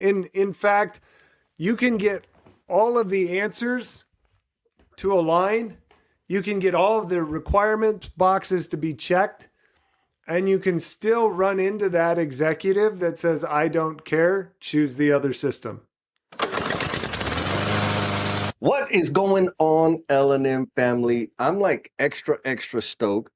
In fact, you can get all of the answers to a line. You can get all of the requirement boxes to be checked. And you can still run into that executive that says, I don't care, choose the other system. What is going on, LnM family? I'm like extra stoked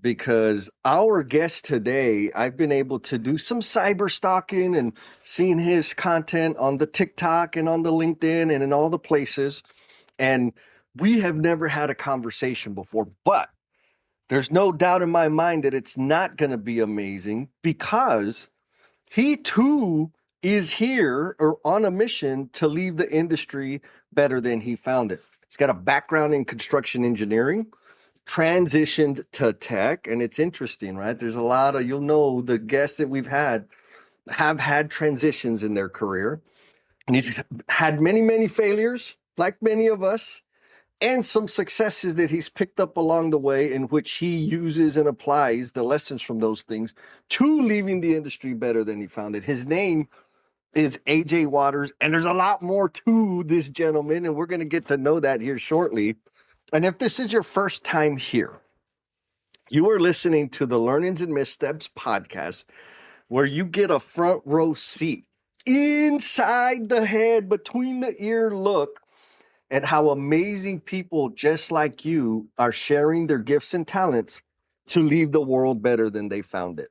because our guest today, I've been able to do some cyber stalking and seeing his content on the TikTok and on the LinkedIn and in all the places. And we have never had a conversation before, but there's no doubt in my mind that it's not going to be amazing because he too is here or on a mission to leave the industry better than he found it. He's got a background in construction engineering, transitioned to tech, and it's interesting, right? There's a lot of, you'll know, the guests that we've had have had transitions in their career, and he's had many failures, like many of us, and some successes that he's picked up along the way in which he uses and applies the lessons from those things to leaving the industry better than he found it. His name is AJ Waters, and there's a lot more to this gentleman, and we're going to get to know that here shortly. And if this is your first time here, you are listening to the Learnings and Missteps podcast, where you get a front row seat inside the head, between the ear look at how amazing people just like you are sharing their gifts and talents to leave the world better than they found it.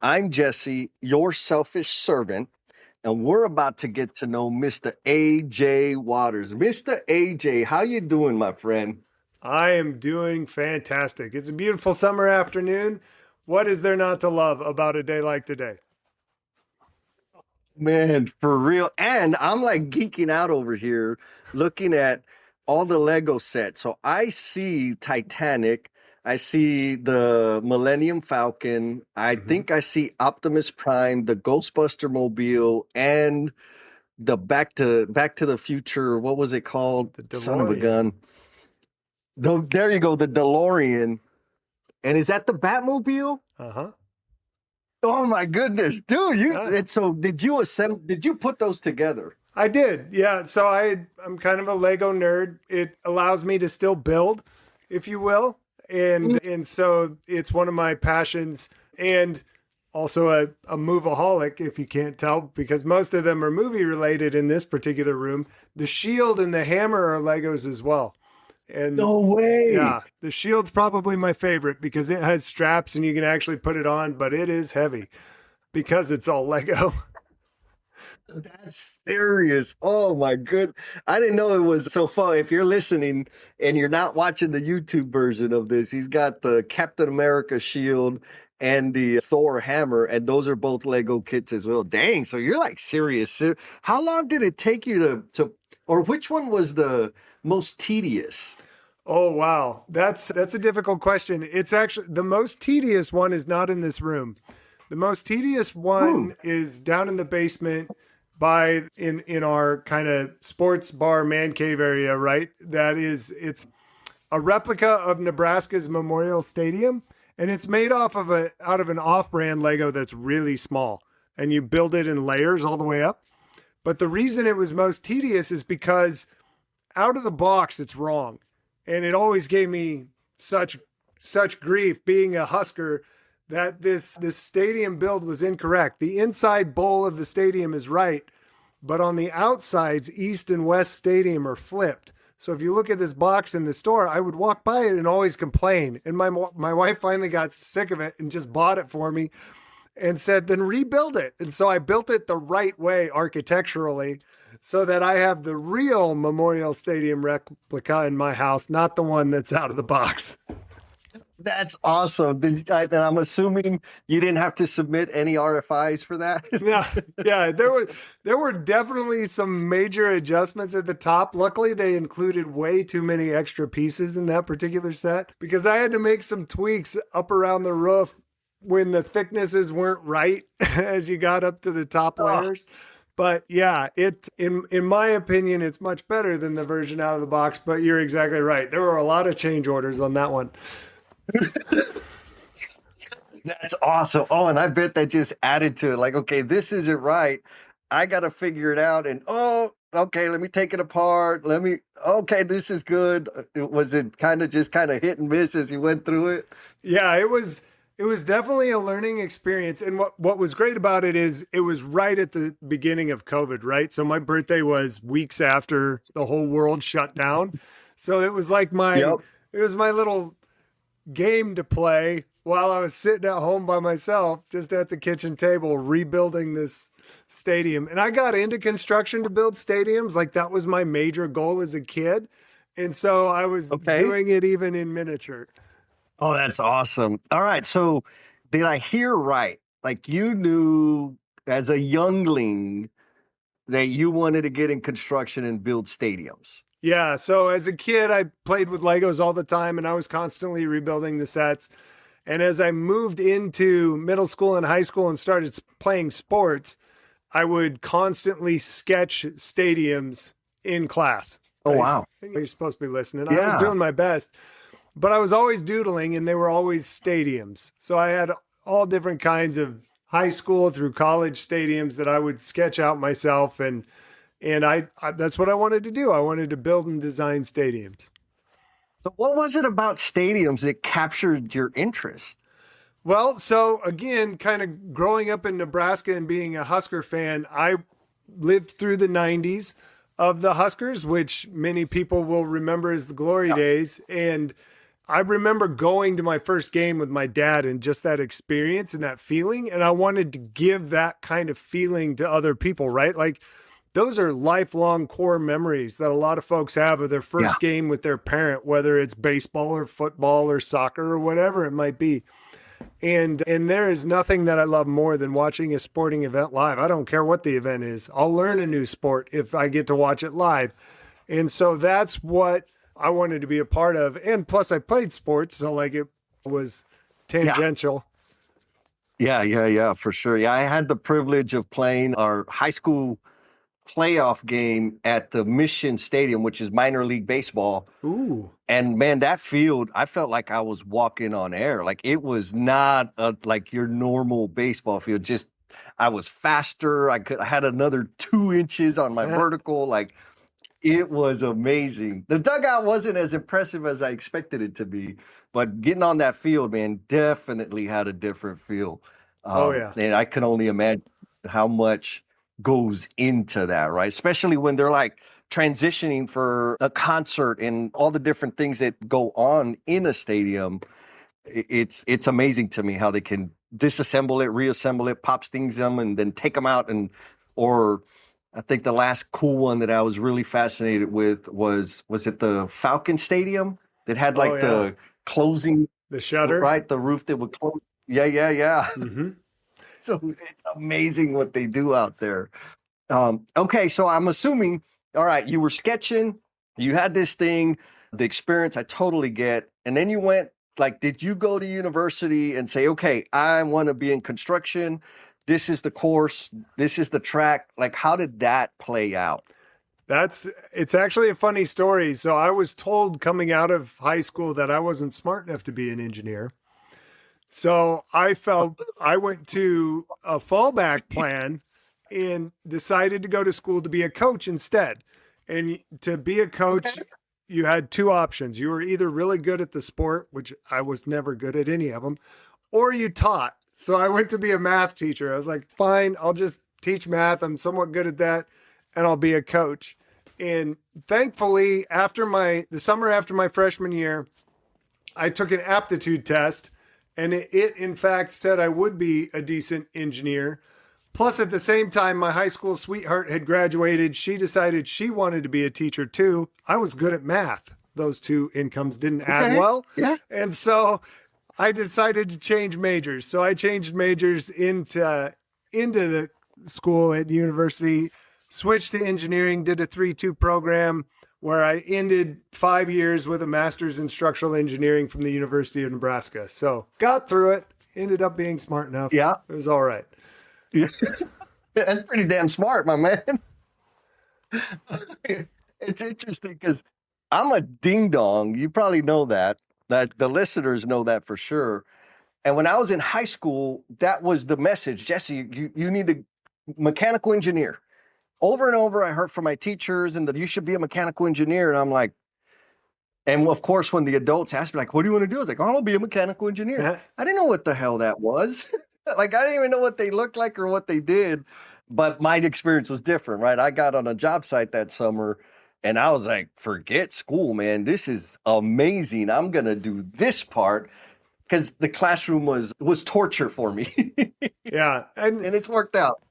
I'm Jesse, your selfish servant, and we're about to get to know Mr. AJ Waters. Mr. AJ, how you doing, my friend? I am doing fantastic. It's a beautiful summer afternoon. What is there not to love about a day like today? Man, for real. And I'm like geeking out over here looking at all the Lego sets. So I see Titanic. I see the Millennium Falcon. I think I see Optimus Prime, the Ghostbuster Mobile, and the Back to the Future. What was it called? The Son of a DeLorean. gun. There you go, the DeLorean. And is that the Batmobile? Uh-huh. Oh my goodness, dude! And so did you put those together? I did, yeah. So I'm kind of a Lego nerd. It allows me to still build, if you will, and so it's one of my passions, and also a moveaholic, if you can't tell, because most of them are movie related in this particular room. The shield and the hammer are Legos as well. And no way. Yeah, the shield's probably my favorite because it has straps and you can actually put it on, but it is heavy because it's all Lego. That's serious. Oh my good. I didn't know it was so fun. If you're listening and you're not watching the YouTube version of this, he's got the Captain America shield and the Thor hammer, and those are both Lego kits as well. Dang, so you're like serious. How long did it take you to or which one was the most tedious? Oh, wow. That's a difficult question. It's actually the most tedious one is not in this room. The most tedious one is down in the basement in our kind of sports bar man cave area, right? It's a replica of Nebraska's Memorial Stadium, and it's made out of an off-brand Lego that's really small, and you build it in layers all the way up. But the reason it was most tedious is because out of the box, it's wrong. And it always gave me such grief being a Husker that this stadium build was incorrect. The inside bowl of the stadium is right, but on the outsides, East and West Stadium are flipped. So if you look at this box in the store, I would walk by it and always complain. And my wife finally got sick of it and just bought it for me and said, then rebuild it. And so I built it the right way architecturally so that I have the real Memorial Stadium replica in my house, not the one that's out of the box. That's awesome. And I'm assuming you didn't have to submit any RFIs for that? Yeah. There were definitely some major adjustments at the top. Luckily, they included way too many extra pieces in that particular set because I had to make some tweaks up around the roof when the thicknesses weren't right as you got up to the top layers. But yeah, in my opinion, it's much better than the version out of the box, but you're exactly right. There were a lot of change orders on that one. That's awesome. Oh, and I bet that just added to it. Like, okay, this isn't right. I got to figure it out. And, oh, okay, let me take it apart. Okay, this is good. Was it kind of hit and miss as you went through it? Yeah, it was definitely a learning experience. And what was great about it is it was right at the beginning of COVID, right? So my birthday was weeks after the whole world shut down. So it was like Yep. it was my little game to play while I was sitting at home by myself, just at the kitchen table, rebuilding this stadium. And I got into construction to build stadiums. Like that was my major goal as a kid. And so I was Okay. doing it even in miniature. Oh, that's awesome. All right. So did I hear right? Like you knew as a youngling that you wanted to get in construction and build stadiums. Yeah. So as a kid, I played with Legos all the time and I was constantly rebuilding the sets. And as I moved into middle school and high school and started playing sports, I would constantly sketch stadiums in class. Oh, wow. You're supposed to be listening. I Yeah. was doing my best, but I was always doodling and they were always stadiums. So I had all different kinds of high school through college stadiums that I would sketch out myself. And I that's what I wanted to do. I wanted to build and design stadiums. So what was it about stadiums that captured your interest? Well, so again, kind of growing up in Nebraska and being a Husker fan, I lived through the 90s of the Huskers, which many people will remember as the glory days. And I remember going to my first game with my dad and just that experience and that feeling. And I wanted to give that kind of feeling to other people, right? Like those are lifelong core memories that a lot of folks have of their first game with their parent, whether it's baseball or football or soccer or whatever it might be. And there is nothing that I love more than watching a sporting event live. I don't care what the event is. I'll learn a new sport if I get to watch it live. And so that's what I wanted to be a part of. And plus I played sports, so like it was tangential. Yeah, for sure. Yeah, I had the privilege of playing our high school playoff game at the Mission Stadium, which is minor league baseball. Ooh. And man, that field, I felt like I was walking on air. Like it was not like your normal baseball field. Just I was faster. I had another 2 inches on my vertical. Like it was amazing. The dugout wasn't as impressive as I expected it to be, but getting on that field, man, definitely had a different feel. And I can only imagine how much goes into that, right? Especially when they're like transitioning for a concert and all the different things that go on in a stadium. It's amazing to me how they can disassemble it, reassemble it, pops things in, and then take them out. Or I think the last cool one that I was really fascinated with was it the Falcon Stadium that had like the closing, the shutter, right? The roof that would close. Yeah. Mm-hmm. So it's amazing what they do out there. Okay, so I'm assuming, all right, you were sketching, you had this thing, the experience I totally get. And then you went, like, did you go to university and say, okay, I want to be in construction. This is the course. This is the track. Like, how did that play out? It's actually a funny story. So I was told coming out of high school that I wasn't smart enough to be an engineer. So I went to a fallback plan and decided to go to school to be a coach instead. And to be a coach, you had 2 options. You were either really good at the sport, which I was never good at any of them, or you taught. So I went to be a math teacher. I was like, fine, I'll just teach math. I'm somewhat good at that, and I'll be a coach. And thankfully, the summer after my freshman year, I took an aptitude test. And it, in fact, said I would be a decent engineer. Plus, at the same time, my high school sweetheart had graduated. She decided she wanted to be a teacher, too. I was good at math. Those 2 incomes didn't add well. Yeah. And so I decided to change majors. So I changed majors into the school at university, switched to engineering, did a 3-2 program, where I ended 5 years with a master's in structural engineering from the University of Nebraska. So got through it, ended up being smart enough. Yeah. It was all right. Yeah. That's pretty damn smart, my man. It's interesting because I'm a ding dong. You probably know that the listeners know that for sure. And when I was in high school, that was the message. Jesse, you need a mechanical engineer. over and over, I heard from my teachers and that you should be a mechanical engineer. And I'm like, and of course, when the adults asked me, like, what do you want to do? I was like, oh, I'll be a mechanical engineer. I didn't know what the hell that was. Like, I didn't even know what they looked like or what they did. But my experience was different, right? I got on a job site that summer and I was like, forget school, man. This is amazing. I'm going to do this part because the classroom was torture for me. Yeah. And it's worked out.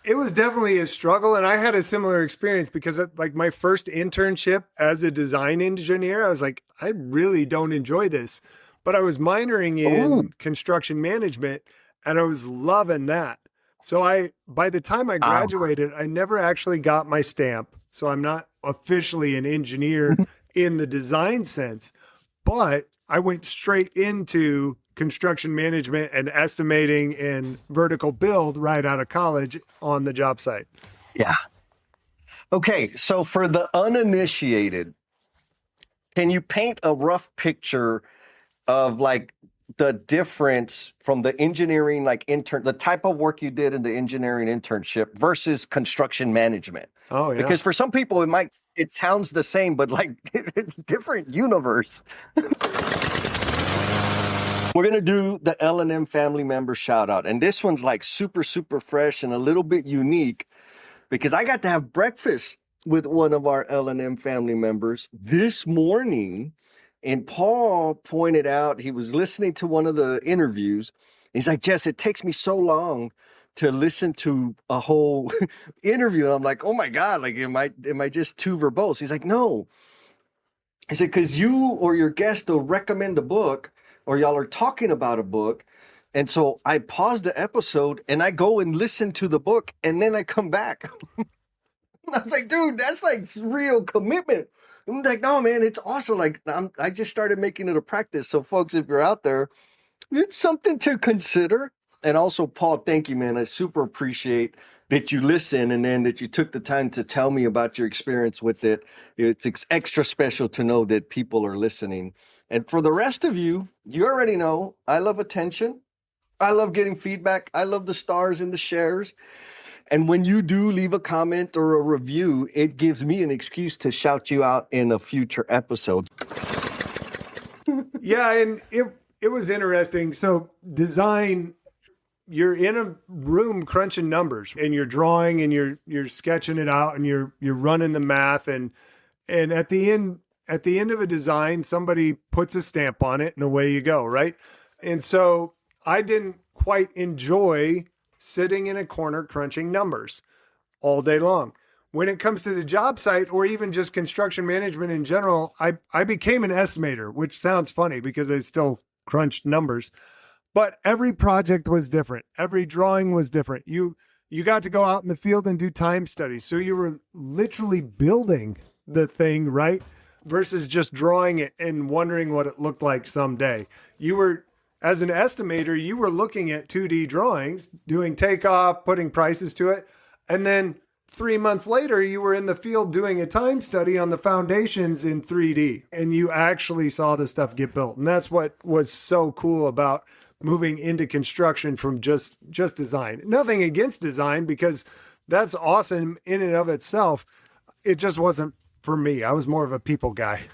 It was definitely a struggle. And I had a similar experience because like my first internship as a design engineer, I was like, I really don't enjoy this. But I was minoring in construction management and I was loving that. So by the time I graduated, I never actually got my stamp. So I'm not officially an engineer in the design sense, but I went straight into construction management and estimating and vertical build right out of college on the job site. Yeah. Okay. So for the uninitiated, can you paint a rough picture of like the difference from the engineering, like the type of work you did in the engineering internship versus construction management? Oh, yeah. Because for some people, it sounds the same, but like it's different universe. We're going to do the LnM family member shout out. And this one's like super, super fresh and a little bit unique because I got to have breakfast with one of our LnM family members this morning. And Paul pointed out, he was listening to one of the interviews. He's like, Jess, it takes me so long to listen to a whole interview. I'm like, oh my God, like, am I just too verbose? He's like, no. He said, because you or your guest will recommend a book or y'all are talking about a book. And so I pause the episode and I go and listen to the book and then I come back. I was like, dude, that's like real commitment. I'm like, no, man, it's awesome. Like, I just started making it a practice. So folks, if you're out there, it's something to consider. And also, Paul, thank you, man. I super appreciate that you listen and then that you took the time to tell me about your experience with it. It's extra special to know that people are listening. And for the rest of you, you already know I love attention. I love getting feedback. I love the stars and the shares. And when you do leave a comment or a review, it gives me an excuse to shout you out in a future episode. Yeah, and it was interesting. So design, you're in a room crunching numbers and you're drawing and you're sketching it out and you're running the math and at the end of a design, somebody puts a stamp on it and away you go, right? And so I didn't quite enjoy sitting in a corner crunching numbers all day long. When it comes to the job site or even just construction management in general, I became an estimator, which sounds funny because I still crunched numbers, but every project was different. Every drawing was different. You got to go out in the field and do time studies. So you were literally building the thing, right? Versus just drawing it and wondering what it looked like someday. As an estimator, you were looking at 2D drawings, doing takeoff, putting prices to it. And then 3 months later, you were in the field doing a time study on the foundations in 3D. And you actually saw the stuff get built. And that's what was so cool about moving into construction from just design. Nothing against design because that's awesome in and of itself. It just wasn't for me. I was more of a people guy.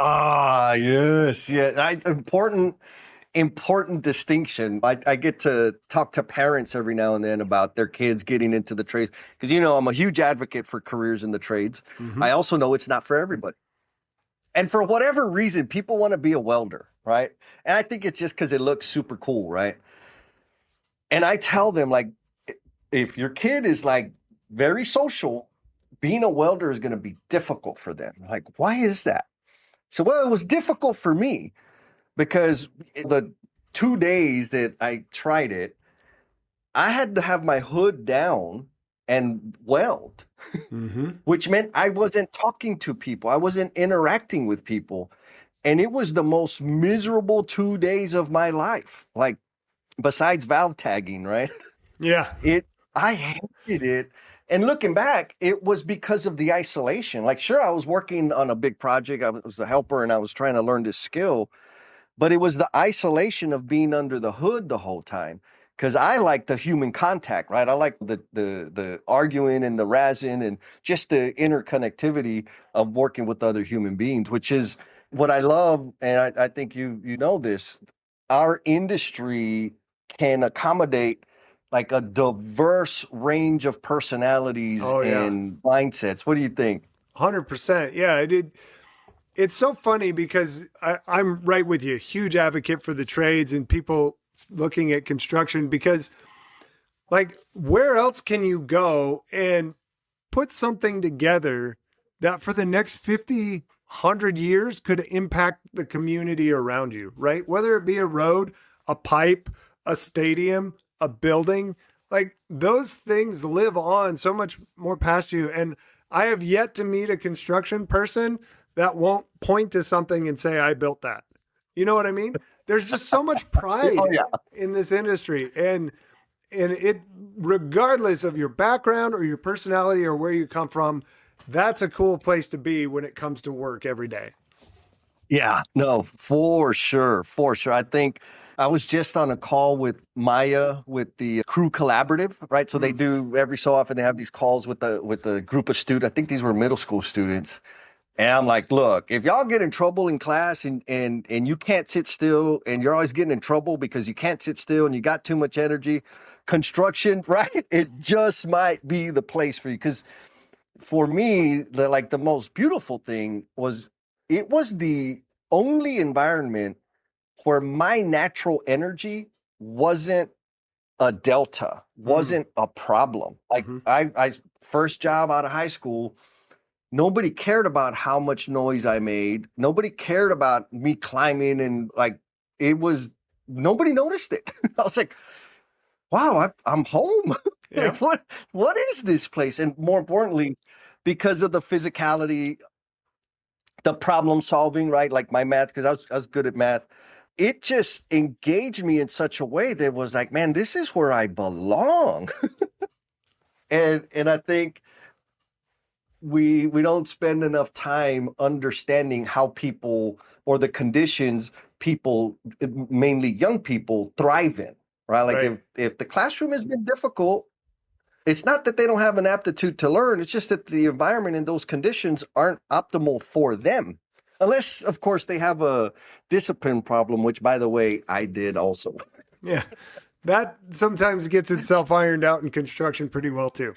Ah, yes. Yeah. Important distinction. I get to talk to parents every now and then about their kids getting into the trades. Because, I'm a huge advocate for careers in the trades. Mm-hmm. I also know it's not for everybody. And for whatever reason, people want to be a welder, right? And I think it's just because it looks super cool, right? And I tell them, like, if your kid is like very social, being a welder is going to be difficult for them. Like, why is that? So, well, it was difficult for me because the 2 days that I tried it, I had to have my hood down and weld, which meant I wasn't talking to people. I wasn't interacting with people. And it was the most miserable 2 days of my life, like besides valve tagging, right? Yeah. I hated it. And looking back, it was because of the isolation. Like, sure, I was working on a big project. I was a helper and I was trying to learn this skill, but it was the isolation of being under the hood the whole time. because I like the human contact, right? I like the arguing and the razzing and just the interconnectivity of working with other human beings, which is what I love. And I think you know this. Our industry can accommodate like a diverse range of personalities Oh yeah, and mindsets. What do you think? 100%. Yeah, it did. It's so funny because I'm right with you. Huge advocate for the trades and people looking at construction because, like, where else can you go and put something together that for the next 50, 100 years could impact the community around you, right? Whether it be a road, a pipe, a stadium, a building, like those things live on so much more past you. And I have yet to meet a construction person that won't point to something and say, I built that. You know what I mean? There's just so much pride Oh yeah. in this industry. And it, regardless of your background or your personality or where you come from, that's a cool place to be when it comes to work every day. Yeah, no, for sure. For sure. I think I was just on a call with Maya with the Crew Collaborative, right? So they do every so often they have these calls with the group of students. I think these were middle school students. And I'm like, look, if y'all get in trouble in class and you can't sit still and you're always getting in trouble because you can't sit still and you got too much energy, construction, right? It just might be the place for you. Because for me, the most beautiful thing was it was the only environment where my natural energy wasn't a delta, wasn't a problem. Like I first job out of high school, nobody cared about how much noise I made. Nobody cared about me climbing and like nobody noticed it. I was like, wow, I'm home. Yeah. Like what is this place? And more importantly, because of the physicality, the problem solving, right? Like my math, because I was good at math. It just engaged me in such a way that was like, man, this is where I belong. and I think we don't spend enough time understanding how people or the conditions people, mainly young people, thrive in, right? Like Right. if the classroom has been difficult, it's not that they don't have an aptitude to learn. It's just that the environment and those conditions aren't optimal for them. Unless, of course, they have a discipline problem, which, by the way, I did also. Yeah. That sometimes gets itself ironed out in construction pretty well too.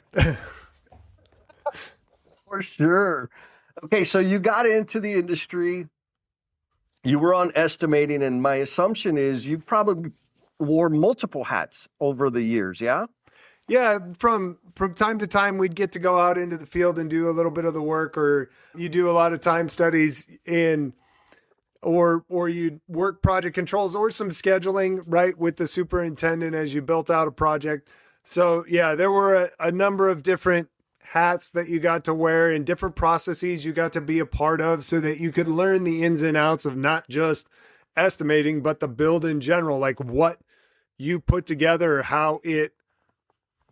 For sure. Okay, so you got into the industry. You were on estimating, and my assumption is you probably wore multiple hats over the years, yeah? Yeah, from time to time we'd get to go out into the field and do a little bit of the work, or you do a lot of time studies in or you'd work project controls or some scheduling, right, with the superintendent as you built out a project. So yeah, there were a number of different hats that you got to wear and different processes you got to be a part of so that you could learn the ins and outs of not just estimating, but the build in general, like what you put together, how it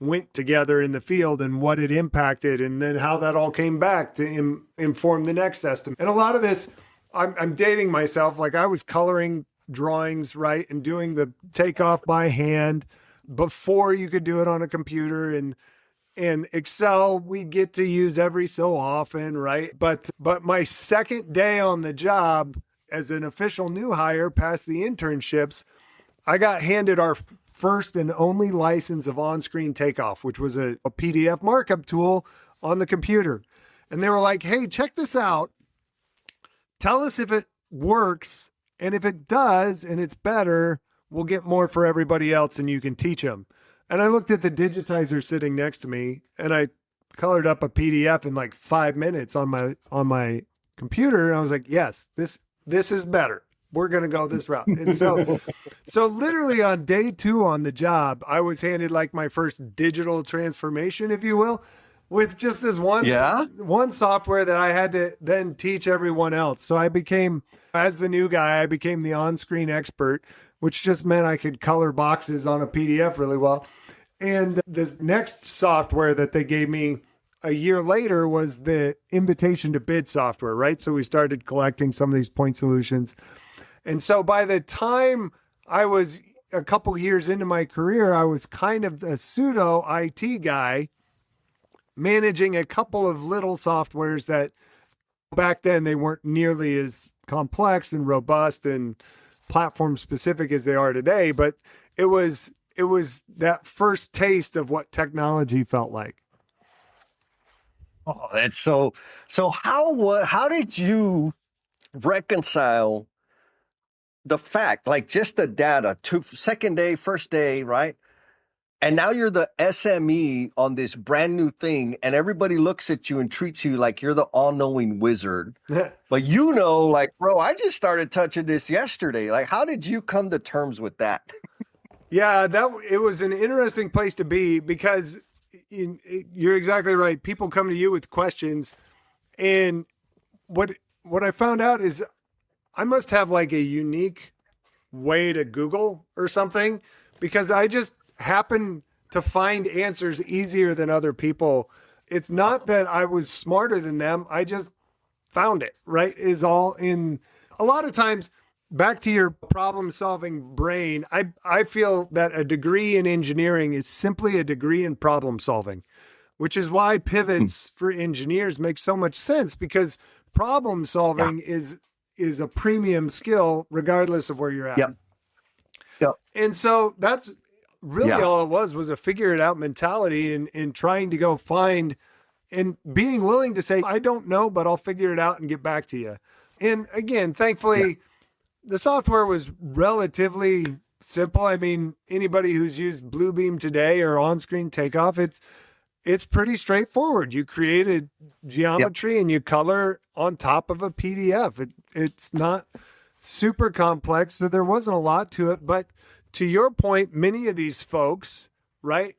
went together in the field and what it impacted, and then how that all came back to inform the next estimate. And a lot of this, I'm dating myself, like I was coloring drawings, right, and doing the takeoff by hand before you could do it on a computer. And Excel we get to use every so often, right? But my second day on the job as an official new hire past the internships, I got handed our first and only license of on-screen takeoff, which was a PDF markup tool on the computer. And they were like, hey, check this out. Tell us if it works. And if it does and it's better, we'll get more for everybody else and you can teach them. And I looked at the digitizer sitting next to me and I colored up a PDF in like 5 minutes on my computer. And I was like, yes, this is better. We're going to go this route. And so literally on day 2 on the job, I was handed like my first digital transformation, if you will, with just this one software that I had to then teach everyone else. So I became, as the new guy, I became the on-screen expert, which just meant I could color boxes on a PDF really well. And the next software that they gave me a year later was the invitation to bid software, right? So we started collecting some of these point solutions. And so by the time I was a couple years into my career, I was kind of a pseudo IT guy managing a couple of little softwares that back then they weren't nearly as complex and robust and platform specific as they are today, but it was that first taste of what technology felt like. Oh, that's so how did you reconcile the fact, like just the data, second day, first day, right? And now you're the SME on this brand new thing, and everybody looks at you and treats you like you're the all-knowing wizard. But like, bro, I just started touching this yesterday. Like, how did you come to terms with that? Yeah, it was an interesting place to be because you're exactly right. People come to you with questions, and what I found out is I must have like a unique way to Google or something because I just happen to find answers easier than other people. It's not that I was smarter than them. I just found it, right? Is all in a lot of times back to your problem solving brain. I feel that a degree in engineering is simply a degree in problem solving, which is why pivots for engineers make so much sense because problem solving is a premium skill regardless of where you're at. Yep. And so that's really all it was a figure it out mentality and trying to go find and being willing to say, I don't know, but I'll figure it out and get back to you. And again, thankfully, the software was relatively simple. I mean, anybody who's used Bluebeam today or on-screen Takeoff, it's pretty straightforward. You create a geometry and you color on top of a PDF. It's not super complex, so there wasn't a lot to it. But to your point, many of these folks, right,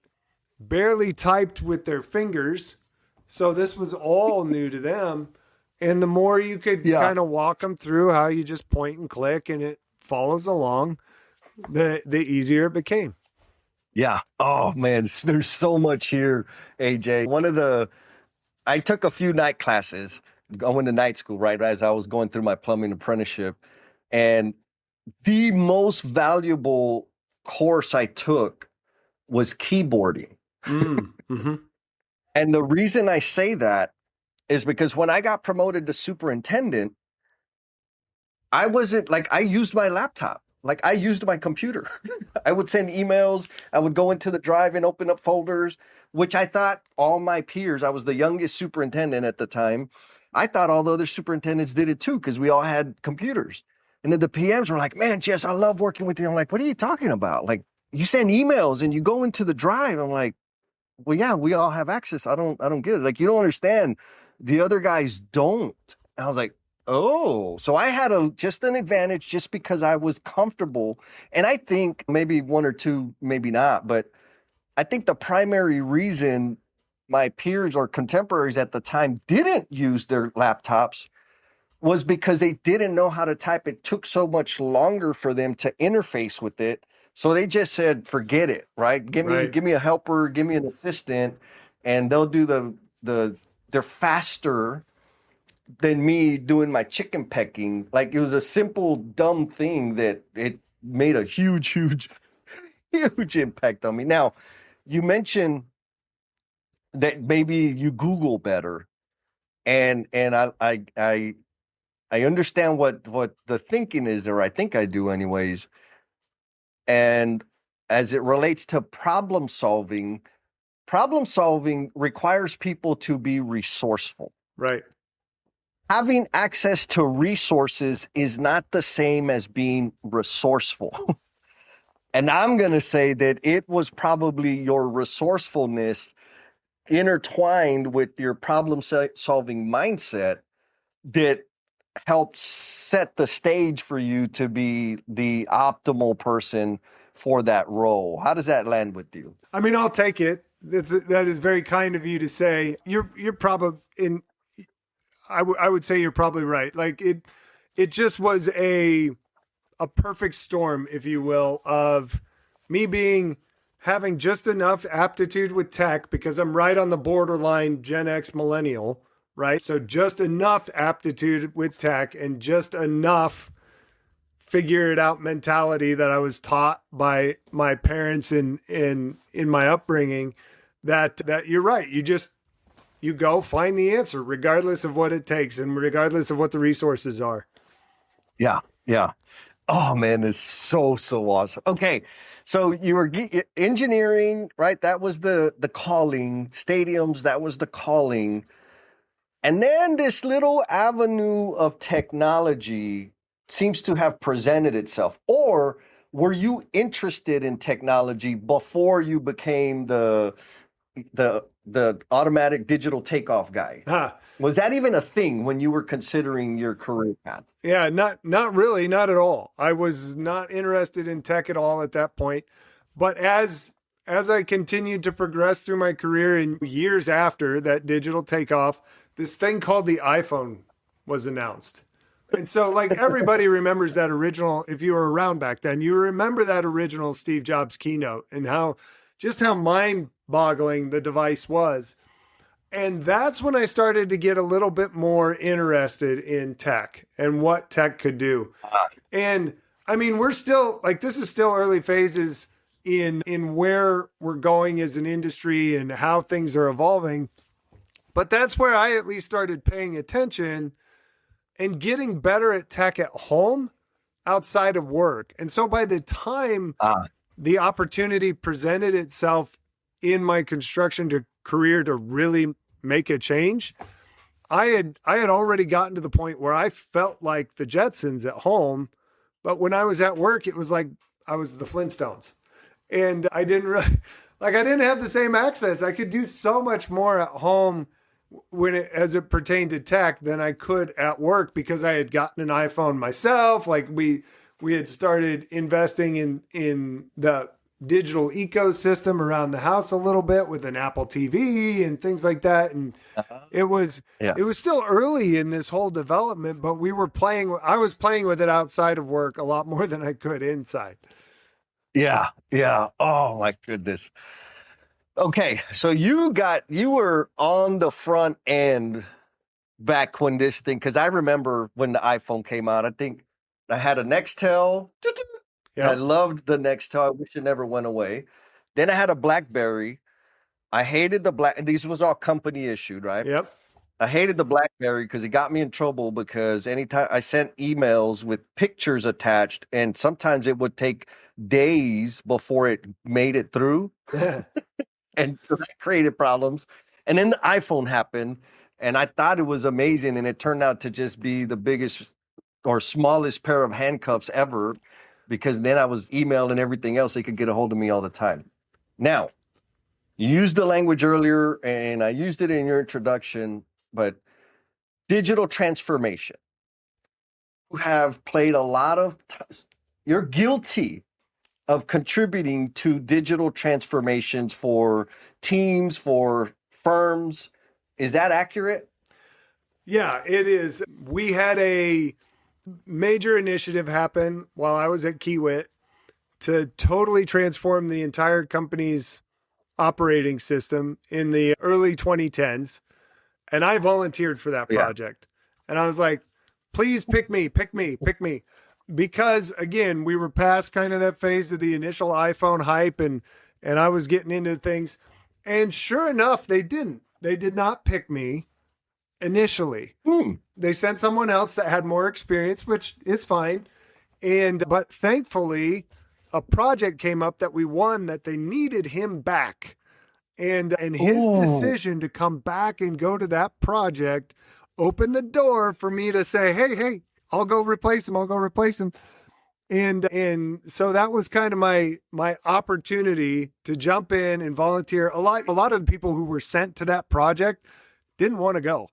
barely typed with their fingers. So this was all new to them. And the more you could kind of walk them through how you just point and click and it follows along, the easier it became. Yeah. Oh man, there's so much here, AJ. I took a few night classes. I went to night school, right, as I was going through my plumbing apprenticeship. And the most valuable course I took was keyboarding. Mm-hmm. And the reason I say that is because when I got promoted to superintendent, I wasn't like, I used my laptop. Like I used my computer. I would send emails. I would go into the drive and open up folders, which I thought all my peers, I was the youngest superintendent at the time. I thought all the other superintendents did it too, because we all had computers. And then the PMs were like, man, Jess, I love working with you. I'm like, what are you talking about? Like you send emails and you go into the drive. I'm like, well, yeah, we all have access. I don't get it. Like, you don't understand. The other guys don't. And I was like, oh, so I had just an advantage just because I was comfortable. And I think maybe one or two, maybe not, but I think the primary reason my peers or contemporaries at the time didn't use their laptops was because they didn't know how to type. It took so much longer for them to interface with it. So they just said, forget it, right? Give me a helper, give me an assistant, and they'll do they're faster than me doing my chicken pecking. Like it was a simple, dumb thing that it made a huge, huge, huge impact on me. Now, you mentioned that maybe you Google better, and I understand what the thinking is, or I think I do anyways. And as it relates to problem solving requires people to be resourceful. Right. Having access to resources is not the same as being resourceful. And I'm going to say that it was probably your resourcefulness intertwined with your problem solving mindset that helped set the stage for you to be the optimal person for that role. How does that land with you? I mean, I'll take it. That is very kind of you to say. You're probably in. I would say you're probably right. Like it just was a perfect storm, if you will, of me having just enough aptitude with tech because I'm right on the borderline Gen X millennial, right? So just enough aptitude with tech and just enough figure it out mentality that I was taught by my parents in my upbringing, that you're right. You go find the answer regardless of what it takes and regardless of what the resources are. Yeah. Yeah. Oh man, it's so awesome. Okay, so you were engineering, right? That was the calling. Stadiums, that was the calling. And then this little avenue of technology seems to have presented itself. Or were you interested in technology before you became the automatic digital takeoff guy? Huh. Was that even a thing when you were considering your career path? Yeah, not really, not at all. I was not interested in tech at all at that point. But as I continued to progress through my career, in years after that digital takeoff, this thing called the iPhone was announced. And so like everybody remembers that original, if you were around back then, you remember that original Steve Jobs keynote and how mind-boggling the device was. And that's when I started to get a little bit more interested in tech and what tech could do. And I mean, we're still like, this is still early phases in where we're going as an industry and how things are evolving. But that's where I at least started paying attention and getting better at tech at home outside of work. And so by the time the opportunity presented itself in my construction career to really make a change, I had already gotten to the point where I felt like the Jetsons at home, but when I was at work, it was like I was the Flintstones, and I didn't really I didn't have the same access. I could do so much more at home as it pertained to tech than I could at work because I had gotten an iPhone myself. Like we had started investing in the digital ecosystem around the house a little bit with an Apple TV and things like that. And it was still early in this whole development, but I was playing with it outside of work a lot more than I could inside. Yeah. Yeah. Oh my goodness. Okay. So you were on the front end back when this thing, because I remember when the iPhone came out, I think I had a Nextel. I loved the Nextel. I wish it never went away. Then I had a BlackBerry. I hated these was all company issued, right? Yep. I hated the BlackBerry because it got me in trouble because anytime I sent emails with pictures attached, and sometimes it would take days before it made it through. And so that created problems. And then the iPhone happened, and I thought it was amazing, and it turned out to just be the biggest or smallest pair of handcuffs ever, because then I was emailing everything else. They could get a hold of me all the time. Now, you used the language earlier, and I used it in your introduction, but digital transformation. You have played a lot of you're guilty of contributing to digital transformations for teams, for firms. Is that accurate? Yeah, it is. We had a major initiative happen while I was at Kiewit to totally transform the entire company's operating system in the early 2010s. And I volunteered for that project. And I was like, please pick me. Because again, we were past kind of that phase of the initial iPhone hype, and I was getting into things. And sure enough, they did not pick me initially. They sent someone else that had more experience, which is fine. But thankfully, a project came up that we won that they needed him back. And his decision to come back and go to that project opened the door for me to say, hey, I'll go replace him. And so that was kind of my opportunity to jump in and volunteer. A lot of the people who were sent to that project didn't want to go.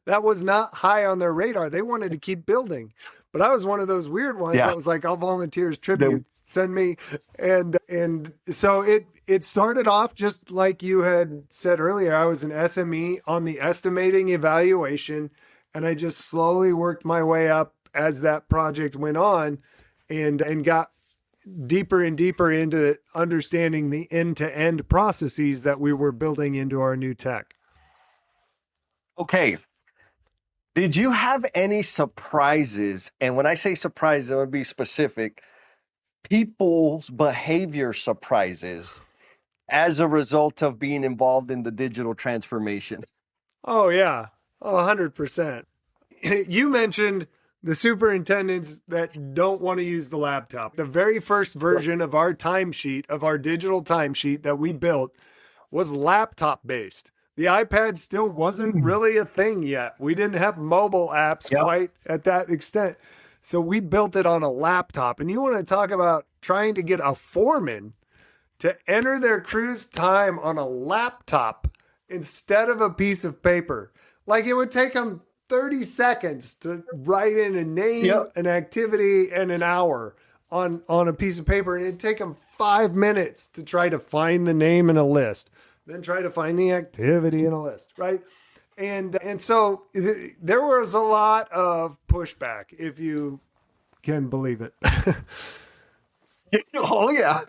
That was not high on their radar. They wanted to keep building. But I was one of those weird ones that was like, I'll volunteer as tribute, send me. And so it started off just like you had said earlier. I was an SME on the estimating evaluation, and I just slowly worked my way up as that project went on and got deeper and deeper into understanding the end-to-end processes that we were building into our new tech. Okay. Did you have any surprises? And when I say surprises, I want to be specific. People's behavior surprises as a result of being involved in the digital transformation. Oh yeah. Oh, 100%. You mentioned the superintendents that don't want to use the laptop. The very first version of our timesheet, of our digital timesheet that we built, was laptop based. The iPad still wasn't really a thing yet. We didn't have mobile apps Yep. quite at that extent. So we built it on a laptop. And you want to talk about trying to get a foreman to enter their crew's time on a laptop instead of a piece of paper. Like it would take them 30 seconds to write in a name, Yep. an activity, and an hour on a piece of paper. And it'd take them 5 minutes to try to find the name in a list, then try to find the activity in a list, right? And so there was a lot of pushback, if you can believe it. Oh yeah.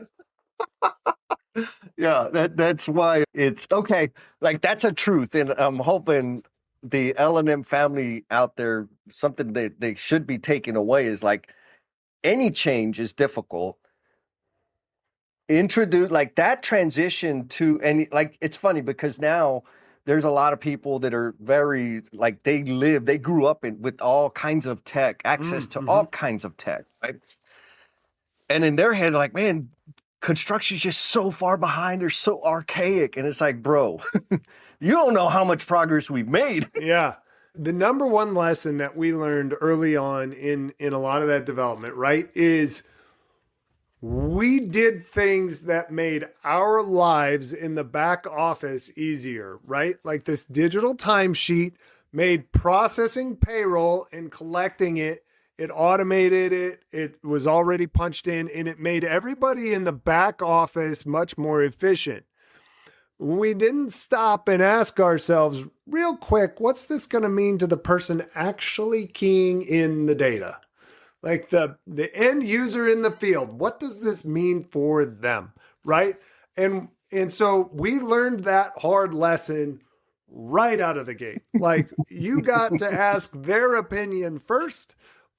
Yeah, that's why it's okay. Like that's a truth. And I'm hoping the L&M family out there, something that they should be taking away is like any change is difficult. Introduce like that transition to any, like it's funny because now there's a lot of people that are very like they grew up with all kinds of tech, access to all kinds of tech, right? And in their head, like, man, construction's just so far behind, they're so archaic. And it's like, bro, you don't know how much progress we've made. Yeah. The number one lesson that we learned early on in a lot of that development, right, is we did things that made our lives in the back office easier, right? Like this digital timesheet made processing payroll and collecting it. It automated it. It was already punched in, and it made everybody in the back office much more efficient. We didn't stop and ask ourselves real quick, what's this going to mean to the person actually keying in the data? Like the end user in the field, what does this mean for them, right? And so we learned that hard lesson right out of the gate. Like you got to ask their opinion first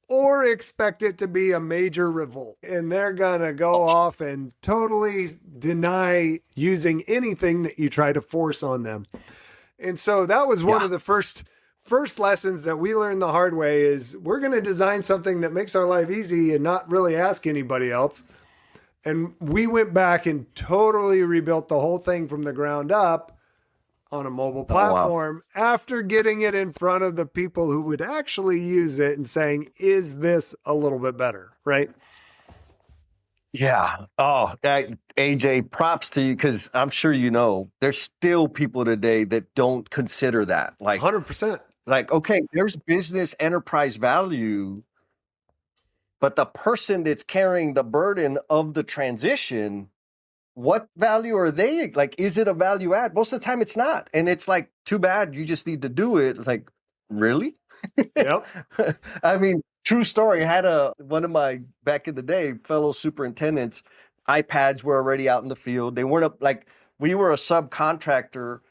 or expect it to be a major revolt. And they're going to go off and totally deny using anything that you try to force on them. And so that was one of the first lessons that we learned the hard way is we're going to design something that makes our life easy and not really ask anybody else. And we went back and totally rebuilt the whole thing from the ground up on a mobile platform after getting it in front of the people who would actually use it and saying, is this a little bit better? Right? Yeah. Oh, AJ, props to you because I'm sure you know there's still people today that don't consider that. Like 100%. Like, okay, there's business enterprise value, but the person that's carrying the burden of the transition, what value are they? Like, is it a value add? Most of the time it's not. And it's like, too bad, you just need to do it. It's like, really? Yep. I mean, true story. I had one of my, back in the day, fellow superintendents, iPads were already out in the field. They weren't we were a subcontractor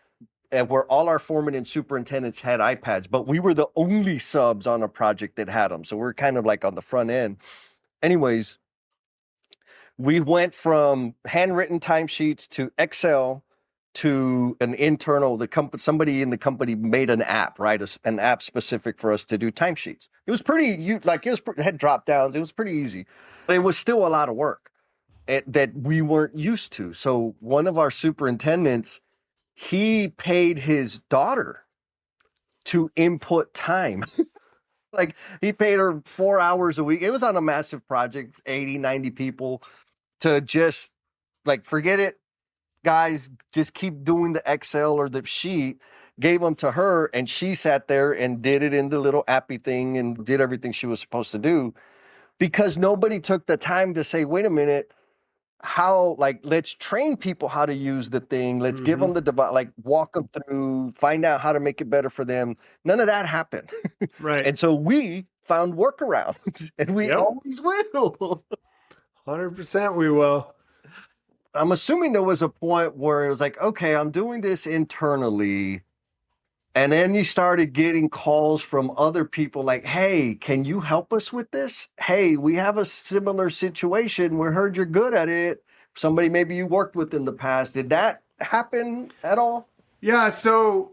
and where all our foremen and superintendents had iPads, but we were the only subs on a project that had them. So we're kind of like on the front end. Anyways, we went from handwritten timesheets to Excel to an internal, somebody in the company made an app, right? An app specific for us to do timesheets. It was had drop downs. It was pretty easy, but it was still a lot of work that we weren't used to. So one of our superintendents, he paid his daughter to input time. Like he paid her 4 hours a week. It was on a massive project, 80, 90 people, to just like, forget it, guys, just keep doing the Excel or the sheet. Gave them to her and she sat there and did it in the little appy thing and did everything she was supposed to do because nobody took the time to say, wait a minute, let's train people how to use the thing. Let's give them the device, walk them through, find out how to make it better for them. None of that happened. Right. And so we found workarounds and we always will. 100% we will. I'm assuming there was a point where it was like, okay, I'm doing this internally. And then you started getting calls from other people like, hey, can you help us with this? Hey, we have a similar situation. We heard you're good at it. Somebody maybe you worked with in the past. Did that happen at all? Yeah. So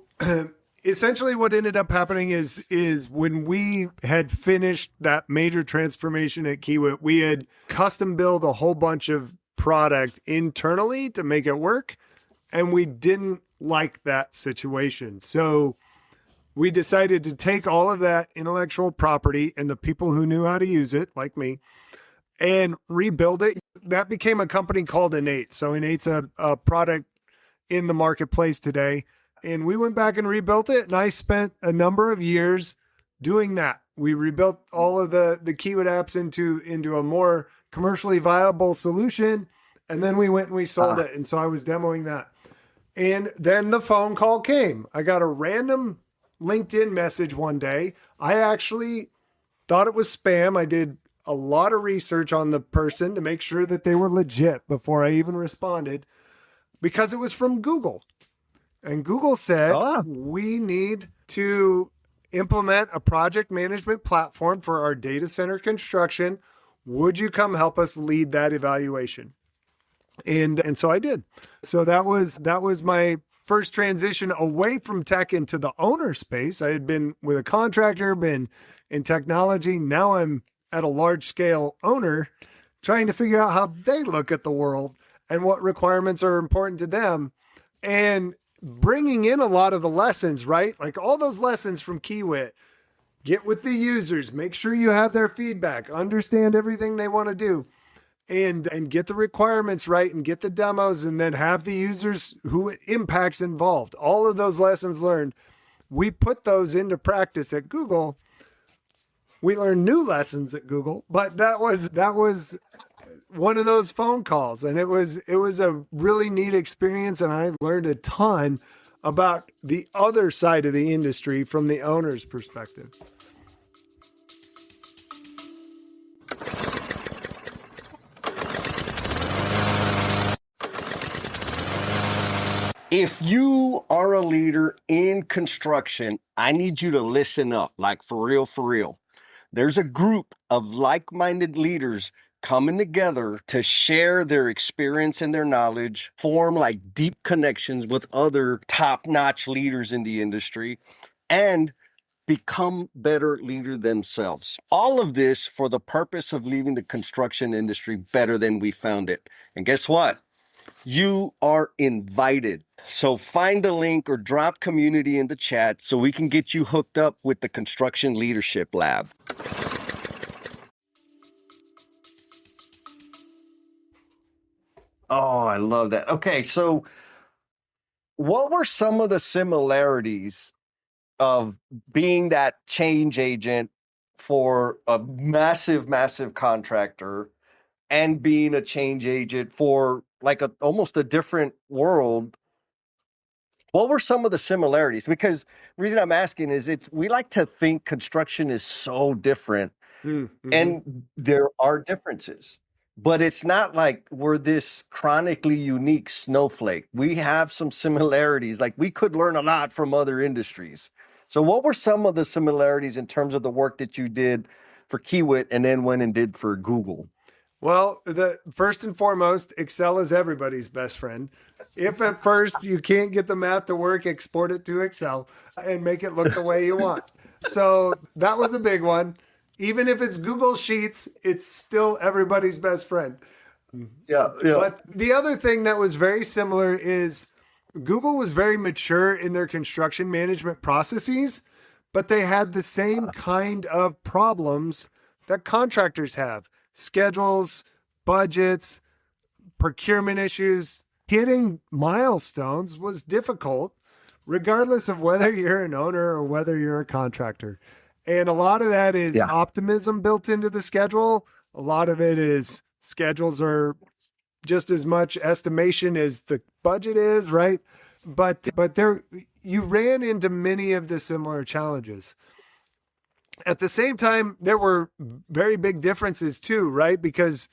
essentially what ended up happening is when we had finished that major transformation at Kiewit, we had custom built a whole bunch of product internally to make it work. And we didn't like that situation. So we decided to take all of that intellectual property and the people who knew how to use it, like me, and rebuild it. That became a company called Innate. So Innate's a product in the marketplace today. And we went back and rebuilt it. And I spent a number of years doing that. We rebuilt all of the Kiewit apps into a more commercially viable solution. And then we went and we sold it. And so I was demoing that. And then the phone call came. I got a random LinkedIn message one day. I actually thought it was spam. I did a lot of research on the person to make sure that they were legit before I even responded, because it was from Google. And Google said, we need to implement a project management platform for our data center construction. Would you come help us lead that evaluation? And so I did. So that was my first transition away from tech into the owner space. I had been with a contractor, been in technology. Now I'm at a large scale owner trying to figure out how they look at the world and what requirements are important to them, and bringing in a lot of the lessons, right? Like all those lessons from Kiewit. Get with the users, make sure you have their feedback, understand everything they want to do, and get the requirements right and get the demos, and then have the users who it impacts involved. All of those lessons learned, we put those into practice at Google. We learned new lessons at Google, but that was one of those phone calls, and it was a really neat experience, and I learned a ton about the other side of the industry from the owner's perspective. If you are a leader in construction, I need you to listen up, like for real, for real. There's a group of like-minded leaders coming together to share their experience and their knowledge, form like deep connections with other top-notch leaders in the industry, and become better leaders themselves. All of this for the purpose of leaving the construction industry better than we found it. And guess what? You are invited. So find the link or drop community in the chat so we can get you hooked up with the Construction Leadership Lab. Oh, I love that. Okay, so what were some of the similarities of being that change agent for a massive, massive contractor and being a change agent for like almost a different world? What were some of the similarities? Because the reason I'm asking is we like to think construction is so different, and there are differences, but it's not like we're this chronically unique snowflake. We have some similarities. Like we could learn a lot from other industries. So what were some of the similarities in terms of the work that you did for Kiewit and then went and did for Google? Well, the first and foremost, Excel is everybody's best friend. If at first you can't get the math to work, export it to Excel and make it look the way you want. So that was a big one. Even if it's Google Sheets, it's still everybody's best friend. Yeah. But the other thing that was very similar is Google was very mature in their construction management processes, but they had the same kind of problems that contractors have. Schedules, budgets, procurement issues. Hitting milestones was difficult, regardless of whether you're an owner or whether you're a contractor. And a lot of that is optimism built into the schedule. A lot of it is schedules are just as much estimation as the budget is, right? But there, you ran into many of the similar challenges. At the same time, there were very big differences too, right? Because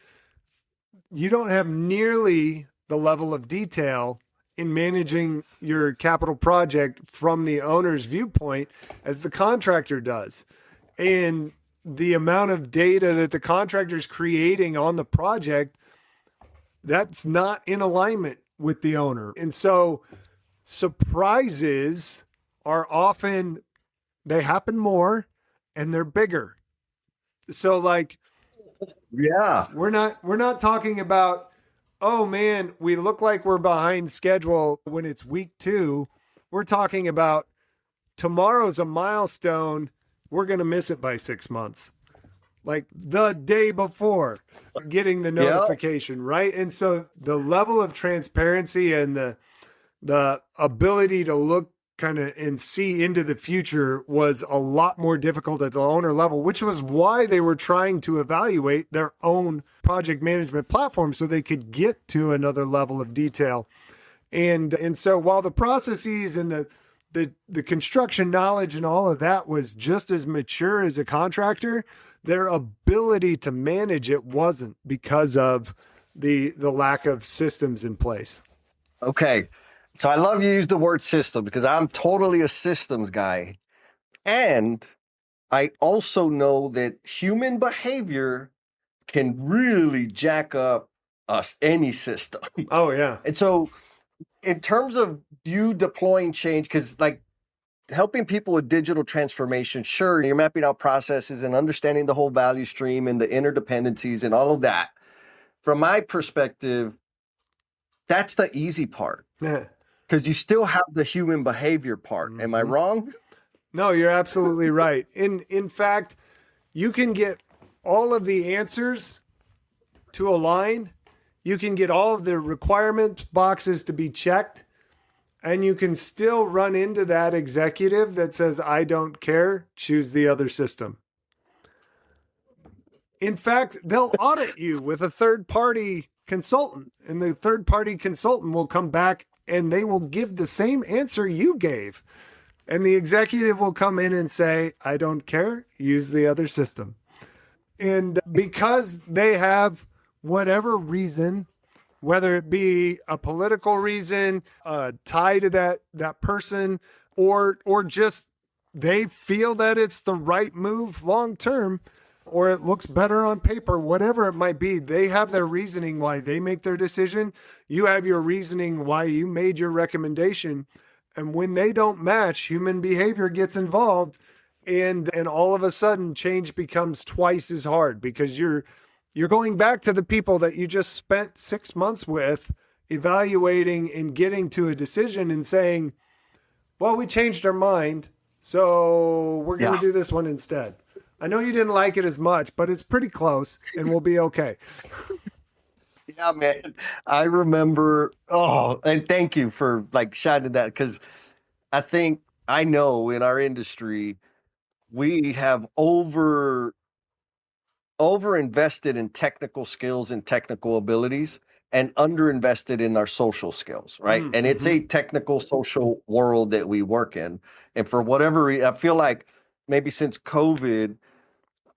you don't have nearly the level of detail in managing your capital project from the owner's viewpoint as the contractor does. And the amount of data that the contractor's creating on the project, that's not in alignment with the owner. And so surprises are often, they happen more and they're bigger. So like, Yeah. we're not talking about, oh man, we look like we're behind schedule when it's week 2. We're talking about tomorrow's a milestone. We're going to miss it by 6 months. Like the day before getting the notification, right? And so the level of transparency and the ability to look kind of and see into the future was a lot more difficult at the owner level, which was why they were trying to evaluate their own project management platform so they could get to another level of detail. And so while the processes and the construction knowledge and all of that was just as mature as a contractor, their ability to manage it wasn't, because of the lack of systems in place. Okay. So I love you use the word system because I'm totally a systems guy. And I also know that human behavior can really jack up any system. Oh, yeah. And so in terms of you deploying change, because like helping people with digital transformation, sure, you're mapping out processes and understanding the whole value stream and the interdependencies and all of that. From my perspective, that's the easy part. Because you still have the human behavior part. Am I wrong? No, you're absolutely right. In fact, you can get all of the answers to align. You can get all of the requirement boxes to be checked. And you can still run into that executive that says, I don't care, choose the other system. In fact, they'll audit you with a third-party consultant, and the third-party consultant will come back and they will give the same answer you gave. And the executive will come in and say, I don't care, use the other system. And because they have whatever reason, whether it be a political reason, tie to that person, or just they feel that it's the right move long term, or it looks better on paper, whatever it might be, they have their reasoning why they make their decision. You have your reasoning why you made your recommendation. And when they don't match, human behavior gets involved, and all of a sudden change becomes twice as hard, because you're going back to the people that you just spent 6 months with, evaluating and getting to a decision and saying, well, we changed our mind, so we're going to do this one instead. I know you didn't like it as much, but it's pretty close and we'll be okay. Yeah, man. I remember, and thank you for like shining that, because I know in our industry, we have over invested in technical skills and technical abilities and underinvested in our social skills, right? And it's a technical social world that we work in. And for whatever reason, I feel like maybe since COVID,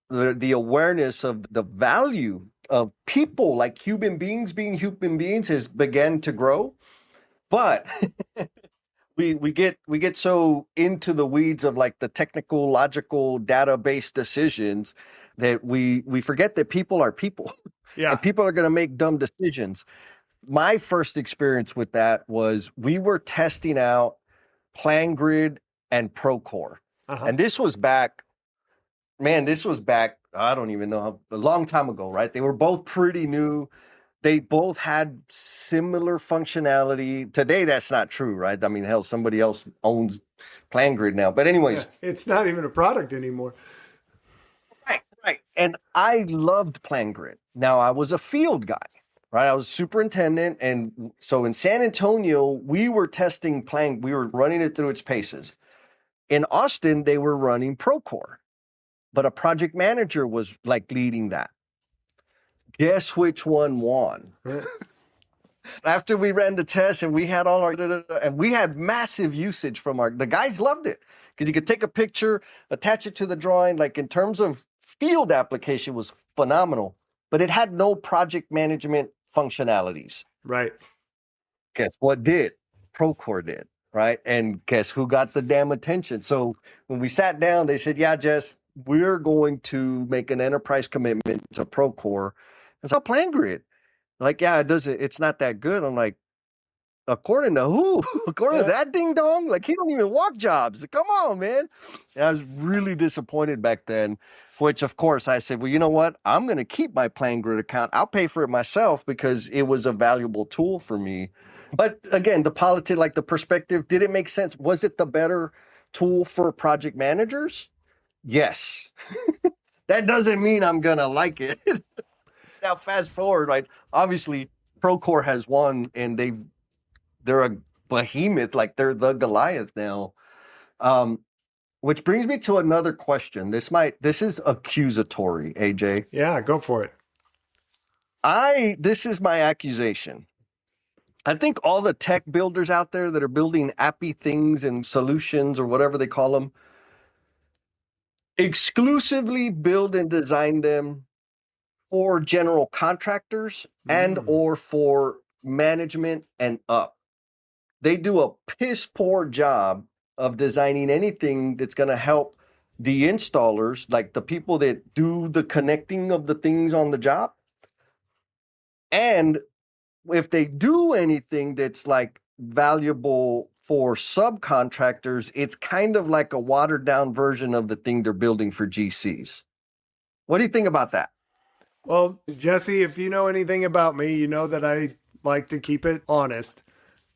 the awareness of the value of people, like human beings being human beings, has begun to grow. But we get so into the weeds of like the technical, logical, data-based decisions that we forget that people are people. Yeah. And people are going to make dumb decisions. My first experience with that was we were testing out PlanGrid and Procore. And this was back, I don't even know, a long time ago, right? They were both pretty new. They both had similar functionality. Today, that's not true, right? I mean, hell, somebody else owns PlanGrid now. But anyways. Yeah, it's not even a product anymore. Right. And I loved PlanGrid. Now, I was a field guy, right? I was superintendent. And so in San Antonio, we were testing we were running it through its paces. In Austin, they were running Procore, but a project manager was like leading that. Guess which one won? After we ran the test and we had all our, and we had massive usage from the guys loved it because you could take a picture, attach it to the drawing. Like in terms of field application was phenomenal, but it had no project management functionalities. Right. Guess what did? Procore did, right? And guess who got the damn attention? So when we sat down, they said, yeah, Jess, we're going to make an enterprise commitment to Procore. It's a PlanGrid. Like, yeah, it's not that good. I'm like, according to who? According to that ding dong? Like, he don't even walk jobs. Come on, man. And I was really disappointed back then, which of course I said, well, you know what? I'm going to keep my PlanGrid account. I'll pay for it myself because it was a valuable tool for me. But again, the politics, like the perspective, did it make sense? Was it the better tool for project managers? Yes. That doesn't mean I'm going to like it. Now, fast forward, right? Obviously, Procore has won and they're a behemoth, like they're the Goliath now. Which brings me to another question. This is accusatory, AJ. Yeah, go for it. This is my accusation. I think all the tech builders out there that are building appy things and solutions or whatever they call them, exclusively build and design them for general contractors and or for management and up. They do a piss poor job of designing anything that's going to help the installers, like the people that do the connecting of the things on the job. And if they do anything that's like valuable for subcontractors, it's kind of like a watered down version of the thing they're building for GCs. What do you think about that? Well, Jesse, if you know anything about me, you know that I like to keep it honest.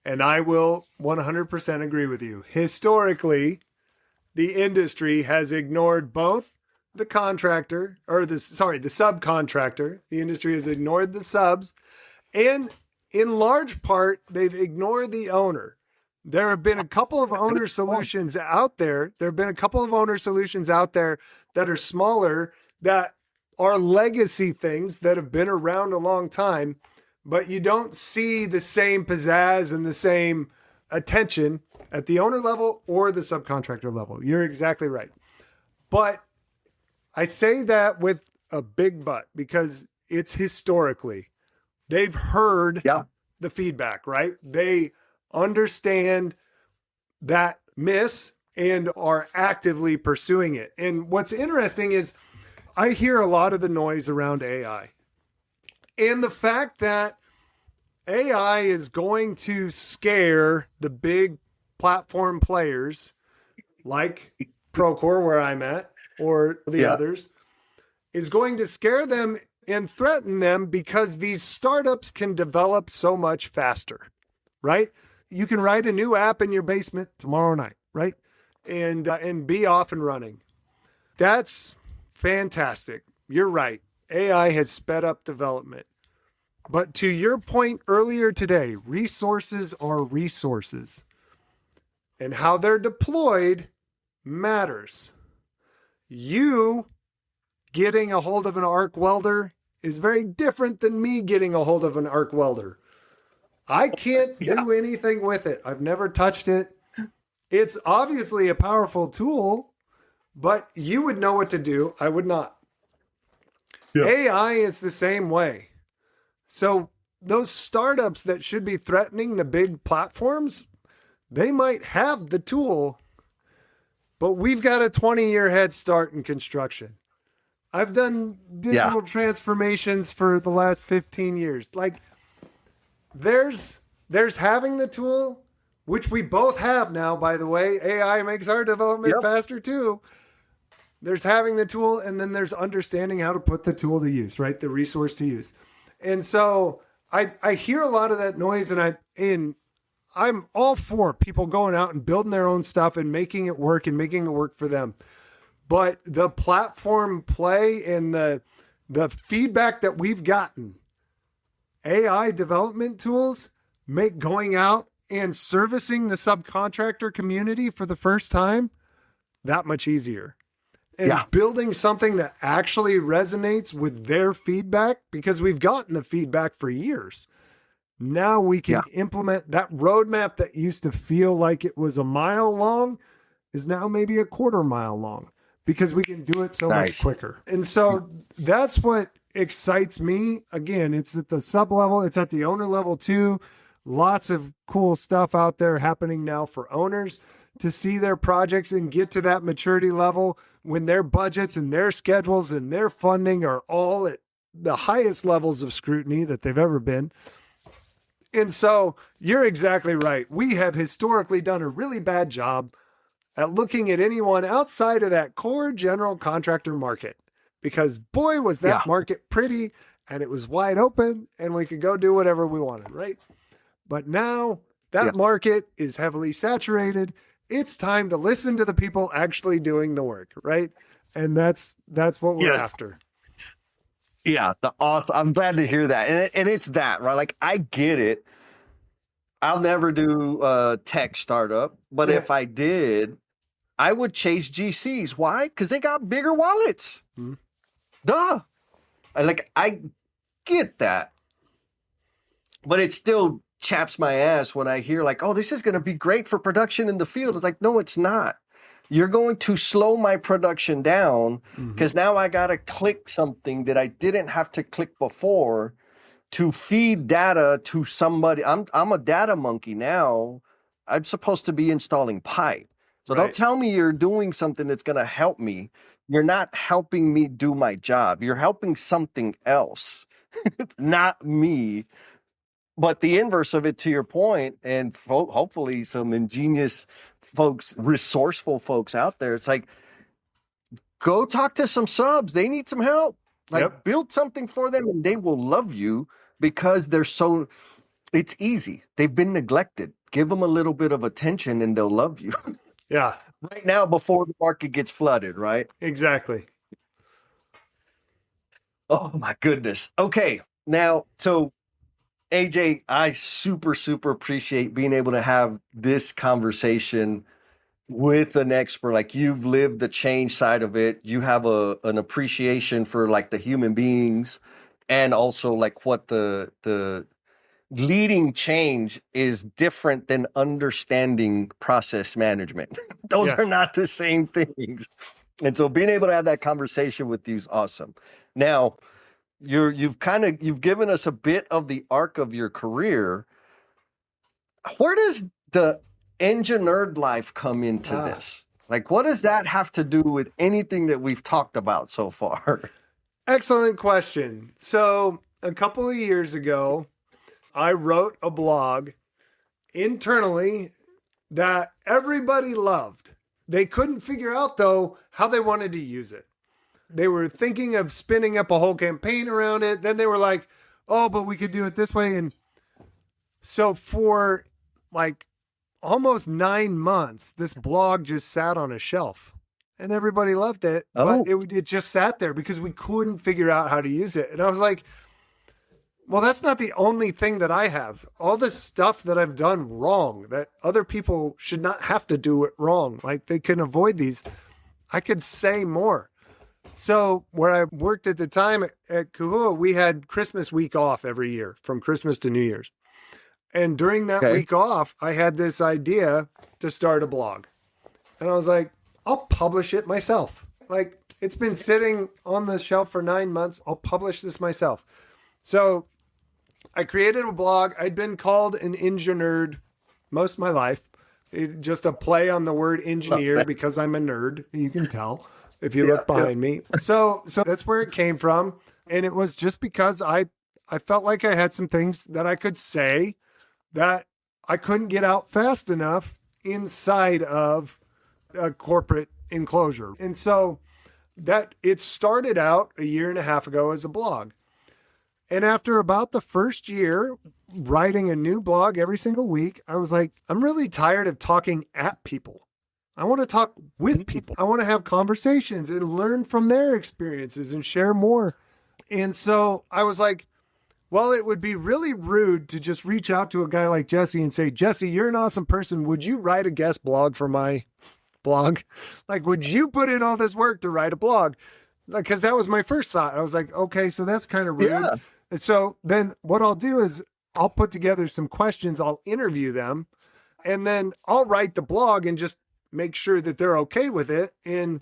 And I will 100% agree with you. Historically, the industry has ignored both the contractor the subcontractor. The industry has ignored the subs, and in large part, they've ignored the owner. There have been a couple of owner solutions out there. There have been a couple of owner solutions out there that are smaller, that are legacy things that have been around a long time, but you don't see the same pizzazz and the same attention at the owner level or the subcontractor level. You're exactly right. But I say that with a big but, because it's historically. They've heard the feedback, right? They understand that miss and are actively pursuing it. And what's interesting is I hear a lot of the noise around AI. And the fact that AI is going to scare the big platform players like Procore, where I'm at, or the others, is going to scare them and threaten them because these startups can develop so much faster, right? You can write a new app in your basement tomorrow night, right? And be off and running. That's fantastic. You're right. AI has sped up development. But to your point earlier today, resources are resources. And how they're deployed matters. You getting a hold of an arc welder is very different than me getting a hold of an arc welder. I can't do anything with it. I've never touched it. It's obviously a powerful tool, but you would know what to do. I would not. Yeah. AI is the same way. So those startups that should be threatening the big platforms, they might have the tool, but we've got a 20-year head start in construction. I've done digital transformations for the last 15 years. Like, there's having the tool, which we both have now, by the way. AI makes our development faster too. There's having the tool, and then there's understanding how to put the tool to use, right? The resource to use. And so I hear a lot of that noise, and I'm all for people going out and building their own stuff and making it work for them. But the platform play and the feedback that we've gotten, AI development tools make going out and servicing the subcontractor community for the first time that much easier. And building something that actually resonates with their feedback, because we've gotten the feedback for years. Now we can implement that roadmap that used to feel like it was a mile long is now maybe a quarter mile long, because we can do it so much quicker. And so that's what excites me. Again, it's at the sub level, it's at the owner level too. Lots of cool stuff out there happening now for owners to see their projects and get to that maturity level when their budgets and their schedules and their funding are all at the highest levels of scrutiny that they've ever been. And so you're exactly right. We have historically done a really bad job at looking at anyone outside of that core general contractor market, because boy, was that market pretty and it was wide open and we could go do whatever we wanted, right? But now that market is heavily saturated. It's time to listen to the people actually doing the work, right? And that's what we're after. Yeah, I'm glad to hear that. And it's that, right? Like, I get it. I'll never do a tech startup, but if I did, I would chase GCs. Why? Because they got bigger wallets. Mm-hmm. Duh. I get that. But it still chaps my ass when I hear like, oh, this is going to be great for production in the field. It's like, no, it's not. You're going to slow my production down because now I got to click something that I didn't have to click before to feed data to somebody. I'm a data monkey now. I'm supposed to be installing pipe. So don't tell me you're doing something that's going to help me. You're not helping me do my job. You're helping something else, not me. But the inverse of it, to your point, and hopefully some ingenious folks, resourceful folks out there, it's like, go talk to some subs. They need some help. Like, build something for them and they will love you because it's easy. They've been neglected. Give them a little bit of attention and they'll love you. Yeah. Right now, before the market gets flooded, right? Exactly. Oh, my goodness. Okay. Now, so AJ, I super, super appreciate being able to have this conversation with an expert. Like, you've lived the change side of it. You have an appreciation for like the human beings and also like what the leading change is different than understanding process management. Those are not the same things. And so being able to have that conversation with you is awesome. Now, you've given us a bit of the arc of your career. Where does the EngiNerd life come into this? Like, what does that have to do with anything that we've talked about so far? Excellent question. So a couple of years ago, I wrote a blog internally that everybody loved. They couldn't figure out, though, how they wanted to use it. They were thinking of spinning up a whole campaign around it. Then they were like, oh, but we could do it this way. And so for like almost 9 months, this blog just sat on a shelf and everybody loved it. But it just sat there because we couldn't figure out how to use it. And I was like, well, that's not the only thing that I have. All this stuff that I've done wrong, that other people should not have to do it wrong. Like, they can avoid these. I could say more. So where I worked at the time at Kiewit, we had Christmas week off every year from Christmas to New Year's. And during that week off, I had this idea to start a blog. And I was like, I'll publish it myself. Like, it's been sitting on the shelf for 9 months. I'll publish this myself. So I created a blog. I'd been called an EngiNerd most of my life. Just a play on the word engineer because I'm a nerd. You can tell if you look behind me. So that's where it came from. And it was just because I felt like I had some things that I could say that I couldn't get out fast enough inside of a corporate enclosure. And so that it started out a year and a half ago as a blog. And after about the first year, writing a new blog every single week, I was like, I'm really tired of talking at people. I want to talk with people. I want to have conversations and learn from their experiences and share more. And so I was like, well, it would be really rude to just reach out to a guy like Jesse and say, Jesse, you're an awesome person. Would you write a guest blog for my blog? Like, would you put in all this work to write a blog? Like, because that was my first thought. I was like, okay, so that's kind of rude. Yeah. So then what I'll do is I'll put together some questions. I'll interview them and then I'll write the blog and just make sure that they're okay with it. And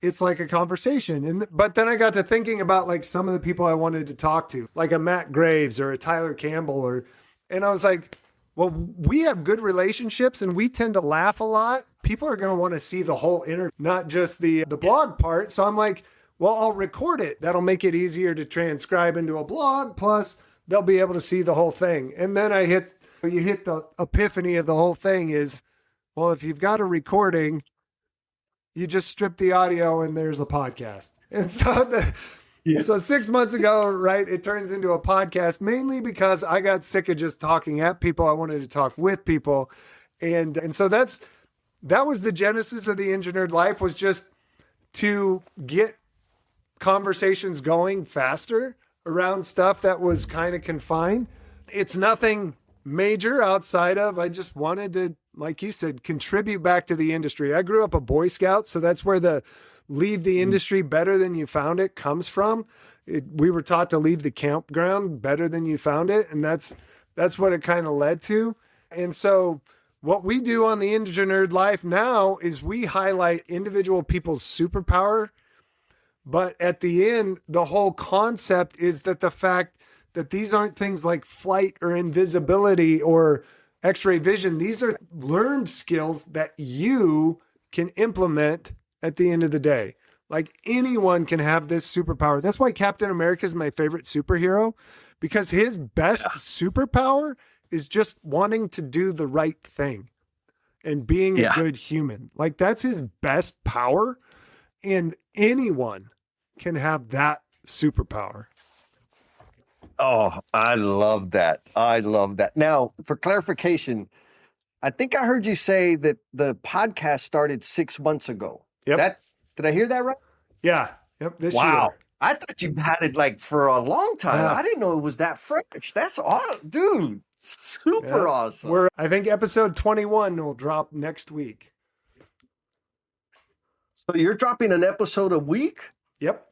it's like a conversation. But then I got to thinking about like some of the people I wanted to talk to, like a Matt Graves or a Tyler Campbell, and I was like, Well, we have good relationships and we tend to laugh a lot. People are going to want to see the whole interview, not just the blog part. So I'm like, well, I'll record it. That'll make it easier to transcribe into a blog. Plus, they'll be able to see the whole thing. And then you hit the epiphany of the whole thing is, well, if you've got a recording, you just strip the audio and there's a podcast. And so So 6 months ago, right, it turns into a podcast mainly because I got sick of just talking at people. I wanted to talk with people. And so that was the genesis of the EngiNerd life, was just to get conversations going faster around stuff that was kind of confined. It's nothing major outside of, I just wanted to, like you said, contribute back to the industry. I grew up a Boy Scout, so that's where the leave the industry better than you found it comes from. We were taught to leave the campground better than you found it. And that's what it kind of led to. And so what we do on the EngiNerd Life now is we highlight individual people's superpower. But at the end, the whole concept is that the fact that these aren't things like flight or invisibility or X-ray vision. These are learned skills that you can implement at the end of the day. Like, anyone can have this superpower. That's why Captain America is my favorite superhero, because his best superpower is just wanting to do the right thing and being a good human. Like, that's his best power, and anyone can have that superpower. Oh, I love that. I love that. Now, for clarification, I think I heard you say that the podcast started 6 months ago. Yep. Did I hear that right? Yeah. Yep. This Wow. year. I thought you had it like for a long time. I didn't know it was that fresh. That's awesome, dude. Super awesome. I think episode 21 will drop next week. So you're dropping an episode a week? Yep.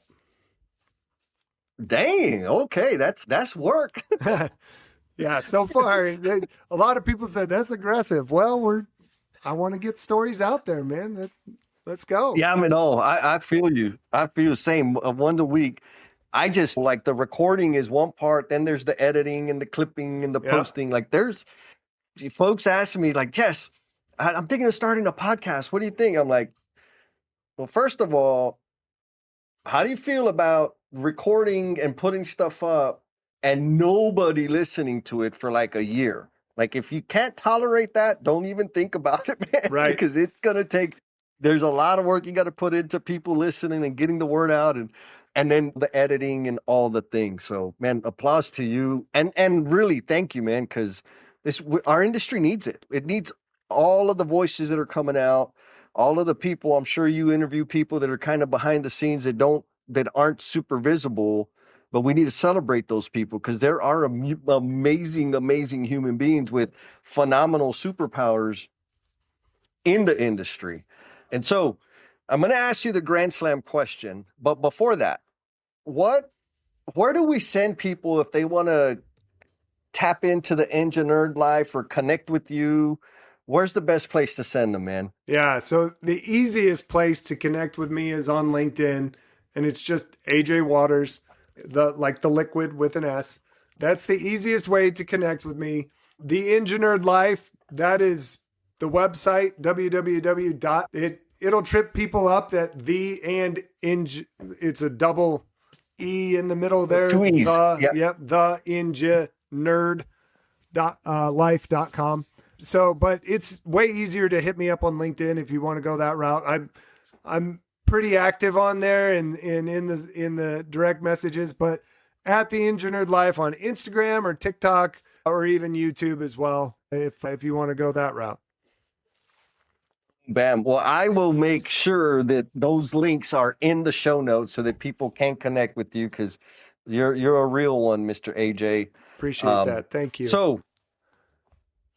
Dang. Okay. That's work. Yeah. So far, a lot of people said that's aggressive. Well, I want to get stories out there, man. Let's go. Yeah, I feel you. I feel the same. One a week. I just like the recording is one part. Then there's the editing and the clipping and the posting. Like, there's folks asking me like, Jess, I'm thinking of starting a podcast. What do you think? I'm like, well, first of all, how do you feel about recording and putting stuff up and nobody listening to it for like a year? Like, if you can't tolerate that, don't even think about it, man. Right. Because it's going to take, there's a lot of work you got to put into people listening and getting the word out, and then the editing and all the things. So, man, applause to you. And really thank you, man, because our industry needs it. It needs all of the voices that are coming out, all of the people. I'm sure you interview people that are kind of behind the scenes that aren't super visible, but we need to celebrate those people, because there are amazing, amazing human beings with phenomenal superpowers in the industry. And so I'm going to ask you the Grand Slam question. But before that, where do we send people if they want to tap into the EngiNerd life or connect with you? Where's the best place to send them, man? Yeah. So the easiest place to connect with me is on LinkedIn, and it's just AJ Waters, the liquid with an S. That's the easiest way to connect with me. The EngiNerd Life, that is the website, It'll trip people up that it's a double E in the middle there. Two E's. The EngiNerd life.com. So, but it's way easier to hit me up on LinkedIn if you want to go that route. I'm pretty active on there and in the direct messages, but at the EngiNerd Life on Instagram or TikTok or even YouTube as well, if you want to go that route. Bam. Well, I will make sure that those links are in the show notes so that people can connect with you, because you're a real one, Mr. AJ. Appreciate that. Thank you. So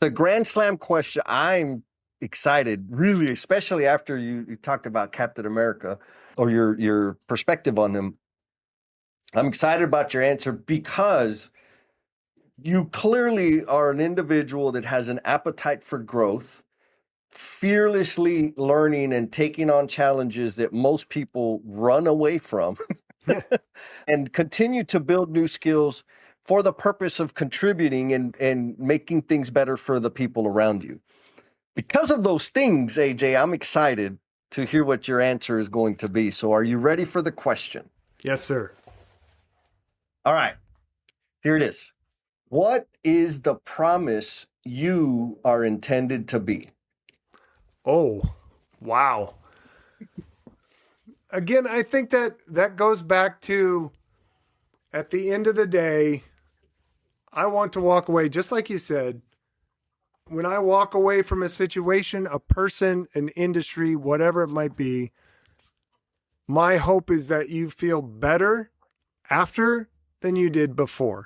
the Grand Slam question, I'm excited, really, especially after you talked about Captain America or your perspective on him. I'm excited about your answer because you clearly are an individual that has an appetite for growth, fearlessly learning and taking on challenges that most people run away from, and continue to build new skills for the purpose of contributing and making things better for the people around you. Because of those things, AJ, I'm excited to hear what your answer is going to be. So are you ready for the question? Yes, sir. All right, here it is. What is the promise you are intended to be? Oh, wow. Again, I think that goes back to, at the end of the day, I want to walk away, just like you said. When I walk away from a situation, a person, an industry, whatever it might be, my hope is that you feel better after than you did before.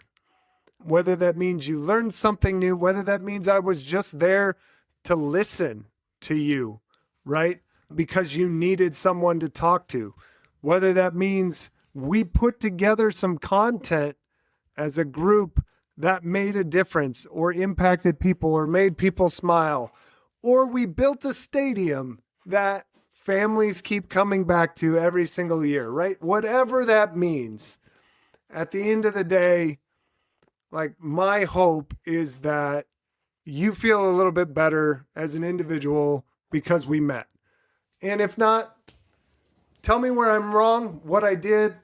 Whether that means you learned something new, whether that means I was just there to listen to you, right? Because you needed someone to talk to. Whether that means we put together some content as a group that made a difference or impacted people or made people smile, or we built a stadium that families keep coming back to every single year, right? Whatever that means, at the end of the day, like, my hope is that you feel a little bit better as an individual because we met. And if not, tell me where I'm wrong, what I did.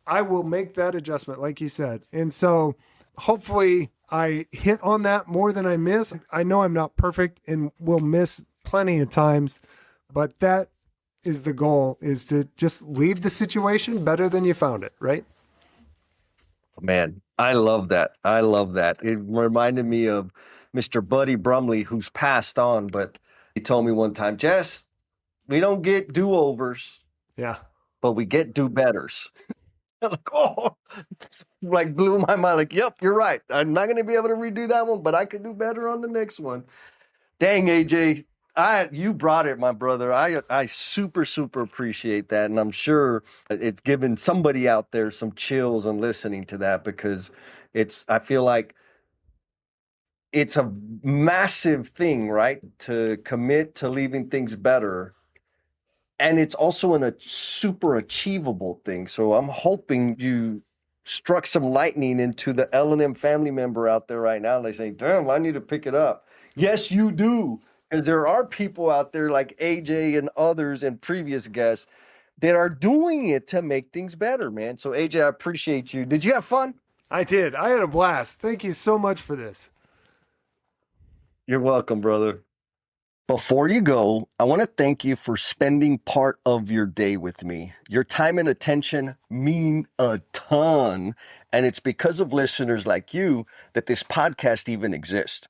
I will make that adjustment, like you said. And so hopefully I hit on that more than I miss. I know I'm not perfect and will miss plenty of times, but that is the goal, is to just leave the situation better than you found it, right? Man, I love that. I love that. It reminded me of Mr. Buddy Brumley, who's passed on, but he told me one time, Jess, we don't get do-overs, Yeah. but we get do-betters. I'm like, oh, like blew my mind. Like, yep, you're right. I'm not going to be able to redo that one, but I can do better on the next one. Dang, AJ, you brought it, my brother. I super appreciate that, and I'm sure it's given somebody out there some chills on listening to that, because I feel like it's a massive thing, right? To commit to leaving things better. And it's also a super achievable thing. So I'm hoping you struck some lightning into the LnM family member out there right now. They say, damn, I need to pick it up. Yes, you do. Because there are people out there like AJ and others and previous guests that are doing it to make things better, man. So AJ, I appreciate you. Did you have fun? I did. I had a blast. Thank you so much for this. You're welcome, brother. Before you go, I want to thank you for spending part of your day with me. Your time and attention mean a ton, and it's because of listeners like you that this podcast even exists.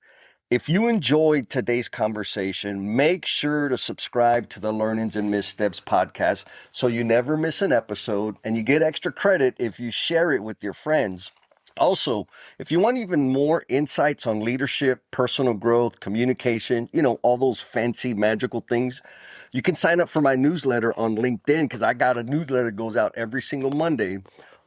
If you enjoyed today's conversation, make sure to subscribe to the Learnings and Missteps podcast so you never miss an episode, and you get extra credit if you share it with your friends. Also, if you want even more insights on leadership, personal growth, communication, all those fancy magical things, you can sign up for my newsletter on LinkedIn, because I got a newsletter that goes out every single Monday.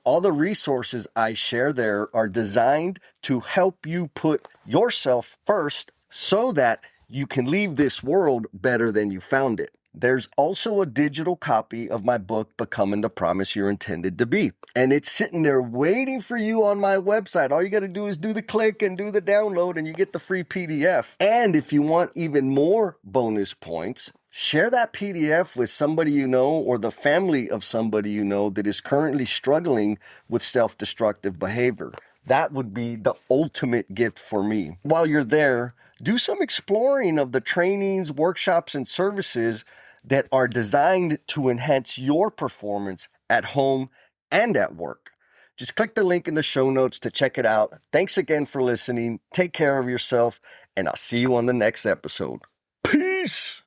All the resources I share there are designed to help you put yourself first so that you can leave this world better than you found it. There's also a digital copy of my book, Becoming the Promise You're Intended to Be. And it's sitting there waiting for you on my website. All you got to do is do the click and do the download, and you get the free PDF. And if you want even more bonus points, share that PDF with somebody you know, or the family of somebody you know that is currently struggling with self-destructive behavior. That would be the ultimate gift for me. While you're there, do some exploring of the trainings, workshops, and services that are designed to enhance your performance at home and at work. Just click the link in the show notes to check it out. Thanks again for listening. Take care of yourself, and I'll see you on the next episode. Peace.